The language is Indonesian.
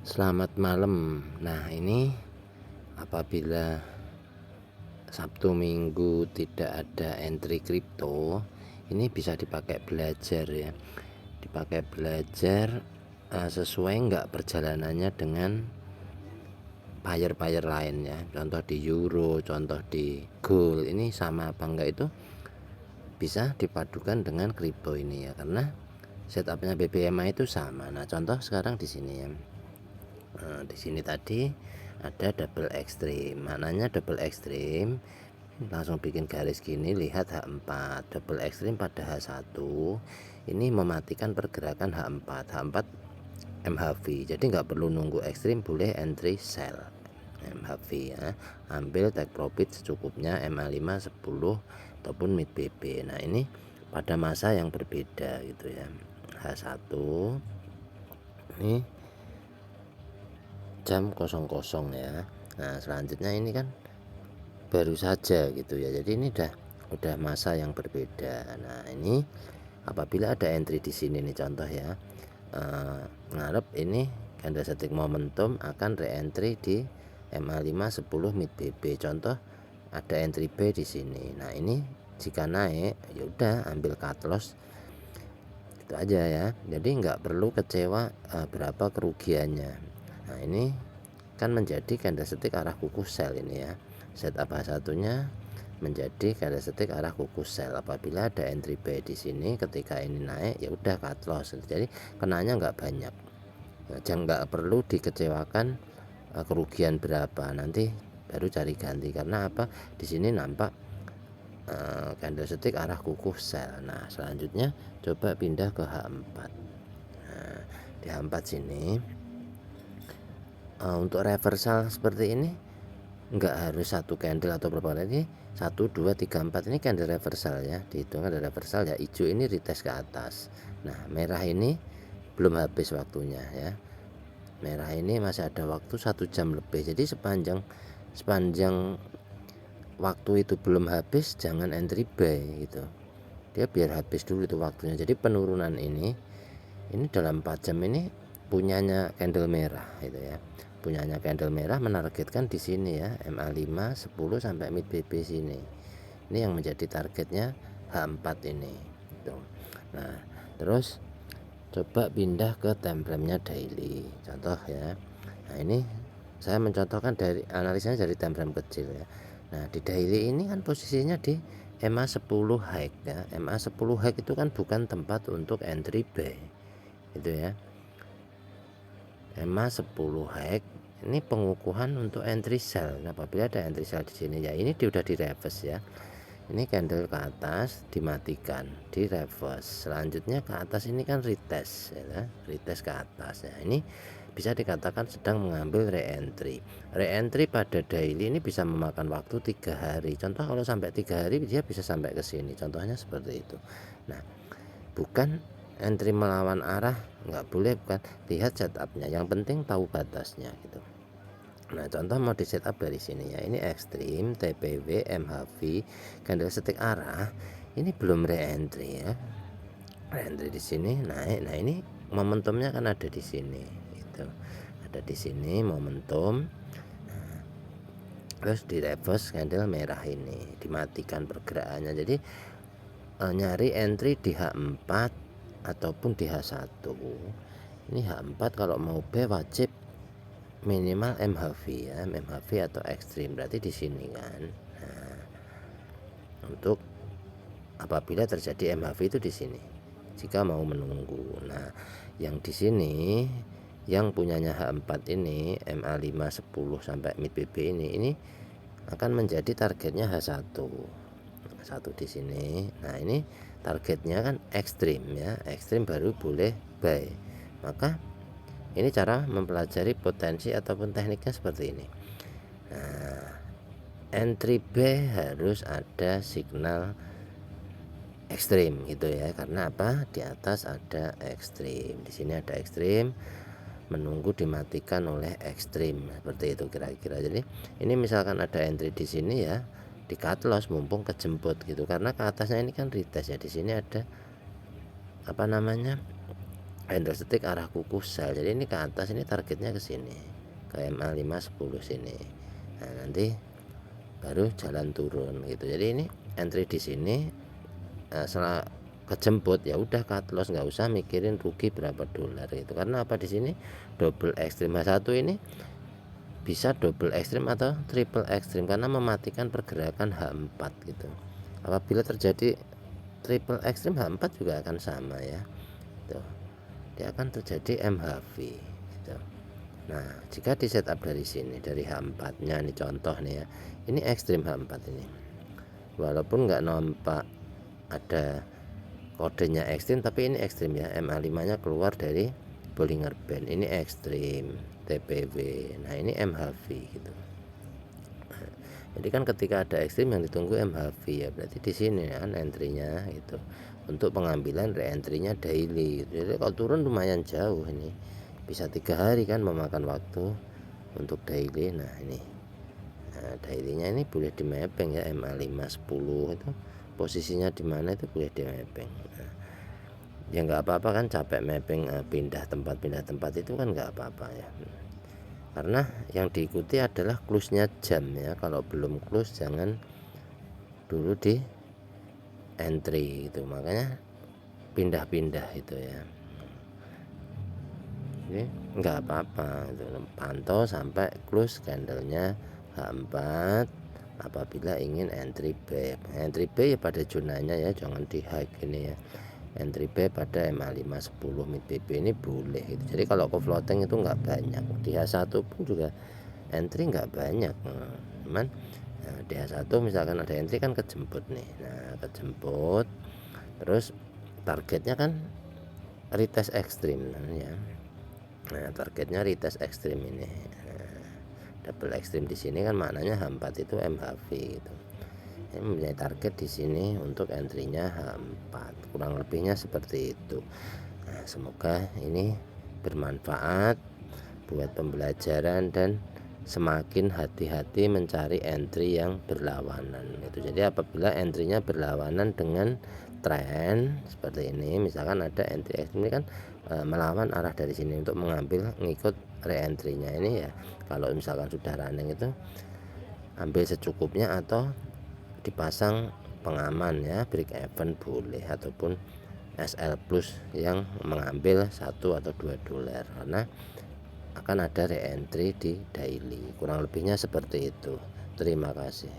Selamat malam. Nah, ini apabila Sabtu Minggu tidak ada entry kripto, ini bisa dipakai belajar ya. Dipakai belajar sesuai nggak perjalanannya dengan payer-payer lain ya. Contoh di euro, contoh di gold, ini sama apa enggak itu bisa dipadukan dengan kripto ini ya, karena setupnya BBMA itu sama. Nah, contoh sekarang di sini ya. Di sini tadi ada double extreme. Maknanya double extreme, langsung bikin garis gini, lihat H4 double extreme pada H1 ini mematikan pergerakan H4 MHV. Jadi nggak perlu nunggu ekstrim, boleh entry sell MHV ya, ambil take profit secukupnya MA5 10 ataupun mid BB. Nah, ini pada masa yang berbeda gitu ya. H1 ini jam 00 ya. Nah, selanjutnya ini kan baru saja gitu ya, jadi ini udah masa yang berbeda. Nah, ini apabila ada entry di sini nih, contoh ya, ngarep ini candlestick momentum akan re-entry di MA5 10 mid BB. Contoh ada entry B di sini. Nah, ini jika naik ya udah ambil cut loss, itu aja ya. Jadi nggak perlu kecewa berapa kerugiannya. Nah, ini kan menjadi candlestick arah kuku sell ini ya. Setup satunya menjadi candlestick arah kuku sell. Apabila ada entry buy di sini, ketika ini naik ya udah cut loss. Jadi kenanya nggak banyak. Jangan, nggak perlu dikecewakan kerugian berapa, nanti baru cari ganti. Karena apa? Di sini nampak candlestick arah kuku sell. Nah, selanjutnya coba pindah ke H4. Nah, di H4 sini untuk reversal seperti ini nggak harus satu candle atau berapa lagi, 1 2 3 4 ini candle reversal ya, dihitung ada reversal ya. Hijau ini retest ke atas. Nah, merah ini belum habis waktunya ya. Merah ini masih ada waktu 1 jam lebih. Jadi sepanjang waktu itu belum habis, jangan entry buy gitu. Dia biar habis dulu itu waktunya. Jadi penurunan ini dalam 4 jam ini punyanya candle merah gitu ya. Punyanya candle merah menargetkan di sini ya, MA5 10 sampai mid BB sini. Ini yang menjadi targetnya H4 ini gitu. Nah, terus coba pindah ke time frame-nya daily. Contoh ya. Nah, ini saya mencontohkan dari analisanya dari time frame kecil ya. Nah, di daily ini kan posisinya di MA10 high ya. MA10 high itu kan bukan tempat untuk entry buy itu ya. MA10 high ini pengukuhan untuk entry sell. Nah, apabila ada entry sell di sini ya, ini dia udah di reverse ya. Ini candle ke atas dimatikan, di reverse. Selanjutnya ke atas ini kan retest ya, retest ke atas ya. Ini bisa dikatakan sedang mengambil re-entry. Re-entry pada daily ini bisa memakan waktu 3 hari. Contoh kalau sampai 3 hari dia bisa sampai ke sini. Contohnya seperti itu. Nah, bukan entry melawan arah, nggak boleh, bukan. Lihat setupnya, yang penting tahu batasnya gitu. Nah, contoh mau di setup dari sini ya. Ini ekstrim, TPW, MHV, candlestick arah. Ini belum re-entry ya. Re-entry di sini naik. Nah, ini momentumnya kan ada di sini. Itu ada di sini momentum. Nah, terus di reverse candle merah ini dimatikan pergerakannya. Jadi nyari entry di H4 ataupun di H1. Ini H4 kalau mau B wajib minimal MHV ya, MHV atau ekstrim, berarti di sini kan. Nah, untuk apabila terjadi MHV itu di sini, jika mau menunggu. Nah, yang di sini yang punyanya H4 ini MA5 10 sampai mid BB ini akan menjadi targetnya H1 di sini. Nah, ini targetnya kan ekstrim ya, ekstrim baru boleh buy. Maka ini cara mempelajari potensi ataupun tekniknya seperti ini. Nah, entry B harus ada signal ekstrim gitu ya. Karena apa? Di atas ada ekstrim, di sini ada ekstrim, menunggu dimatikan oleh ekstrim, seperti itu kira-kira. Jadi ini misalkan ada entry di sini ya, di cut loss mumpung kejemput gitu. Karena ke atasnya ini kan retest ya. Di sini ada apa namanya? candlestick arah kuku sell. Jadi ini ke atas, ini targetnya ke sini, ke MA 510 sini. Nah, nanti baru jalan turun gitu. Jadi ini entry di sini, setelah kejemput ya udah cut loss, nggak usah mikirin rugi berapa dolar gitu. Karena apa, di sini double ekstrim H1 ini bisa double ekstrim atau triple ekstrim karena mematikan pergerakan H4 gitu. Apabila terjadi triple ekstrim, H4 juga akan sama ya. Tuh, dia akan terjadi MHV gitu. Nah, jika di setup dari sini, dari H4 nya ini contoh nih ya, ini ekstrim H4 ini, walaupun nggak nampak ada kodenya ekstrim, tapi ini ekstrim ya. MA5 nya keluar dari Bollinger Band, ini ekstrim TPW. Nah, ini MHV gitu. Jadi kan ketika ada ekstrim yang ditunggu MHV ya, berarti di sini kan entry-nya gitu, untuk pengambilan re-entry-nya daily gitu. Jadi kalau turun lumayan jauh, ini bisa 3 hari kan memakan waktu untuk daily. Nah, ini daily-nya ini boleh di mapping ya, MA510 itu posisinya di mana itu boleh di mapping. Nah, ya nggak apa-apa kan, capek mapping pindah tempat itu kan nggak apa-apa ya, karena yang diikuti adalah close-nya jam ya. Kalau belum close jangan dulu di entry gitu, makanya pindah-pindah itu ya. Jadi nggak apa-apa itu, pantau sampai close candlenya H4. Apabila ingin entry back ya pada zonanya ya, jangan di high ini ya. Entry back pada MA510 mid BB ini boleh gitu. Jadi kalau ke floating itu nggak banyak, di H1 pun juga entry nggak banyak, cuman di H1 misalkan ada entry kan kejemput nih. Nah, kejemput terus targetnya kan retest ekstrim ya. Nah, targetnya retest ekstrim ini. Nah, double ekstrim di sini kan maknanya H4 itu MHV gitu. Ini mempunyai target di sini untuk entry-nya H4, kurang lebihnya seperti itu. Nah, semoga ini bermanfaat buat pembelajaran dan semakin hati-hati mencari entry yang berlawanan itu. Jadi apabila entry-nya berlawanan dengan tren seperti ini, misalkan ada entry ekstrim ini kan melawan arah dari sini, untuk mengambil ngikut re-entry-nya ini ya. Kalau misalkan sudah running itu ambil secukupnya atau dipasang pengaman ya, break even boleh, ataupun SL plus yang mengambil 1 atau 2 dolar, karena akan ada re-entry di daily. Kurang lebihnya seperti itu. Terima kasih.